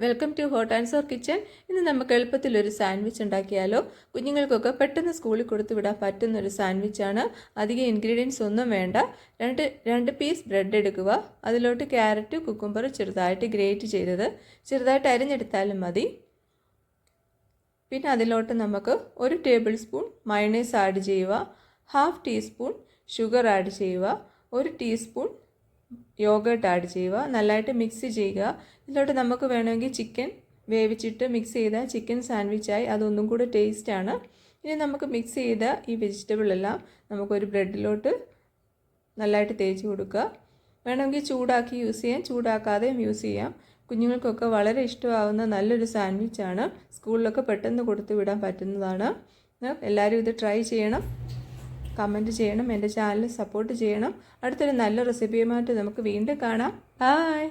Welcome to hot and sour kitchen. ഇന്ന് നമുക്ക് എളുപ്പത്തിലൊരു sandwich ഉണ്ടാക്കിയാലോ. കുഞ്ഞുങ്ങൾക്കൊക്കെ പെട്ടെന്ന് സ്കൂളിൽ കൊടുത്തു വിടാൻ പറ്റുന്നൊരു സാൻഡ്വിച്ചാണ്. അധികം ഇൻഗ്രീഡിയൻസ് ഒന്നും വേണ്ട. രണ്ട് പീസ് ബ്രെഡ് എടുക്കുക. അതിലോട്ട് ക്യാരറ്റ്, കുക്കുംബർ ചെറുതായിട്ട് ഗ്രേറ്റ് ചെയ്തത് ചെറുതായിട്ട് അരിഞ്ഞെടുത്താലും മതി. പിന്നെ അതിലോട്ട് നമുക്ക് 1 ടേബിൾ സ്പൂൺ മയണൈസ് ആഡ് ചെയ്യുക, 1/2 ടീസ്പൂൺ ഷുഗർ ആഡ് ചെയ്യുക, 1 ടീസ്പൂൺ യോഗേർട്ട് ആഡ് ചെയ്യുക. നല്ലതായിട്ട് മിക്സ് ചെയ്യുക. ഇതിലോട്ട് നമുക്ക് വേണമെങ്കിൽ ചിക്കൻ വേവിച്ചിട്ട് മിക്സ് ചെയ്ത ചിക്കൻ സാൻഡ്വിച്ചായി, അതൊന്നും കൂടെ ടേസ്റ്റാണ്. ഇനി നമുക്ക് മിക്സ് ചെയ്ത ഈ വെജിറ്റബിൾ എല്ലാം നമുക്കൊരു ബ്രെഡിലോട്ട് നല്ലതായിട്ട് തേച്ച് കൊടുക്കുക. വേണമെങ്കിൽ ചൂടാക്കി യൂസ് ചെയ്യാം, ചൂടാക്കാതെയും യൂസ് ചെയ്യാം. കുഞ്ഞുങ്ങൾക്കൊക്കെ വളരെ ഇഷ്ടമാവുന്ന നല്ലൊരു സാൻഡ്വിച്ചാണ്. സ്കൂളിലൊക്കെ പെട്ടെന്ന് കൊടുത്തു വിടാൻ പറ്റുന്നതാണ്. എല്ലാവരും ഇത് ട്രൈ ചെയ്യണം, കമൻറ്റ് ചെയ്യണം, എൻ്റെ ചാനൽ സപ്പോർട്ട് ചെയ്യണം. അടുത്തൊരു നല്ല റെസിപ്പിയുമായിട്ട് നമുക്ക് വീണ്ടും കാണാം. ബൈ.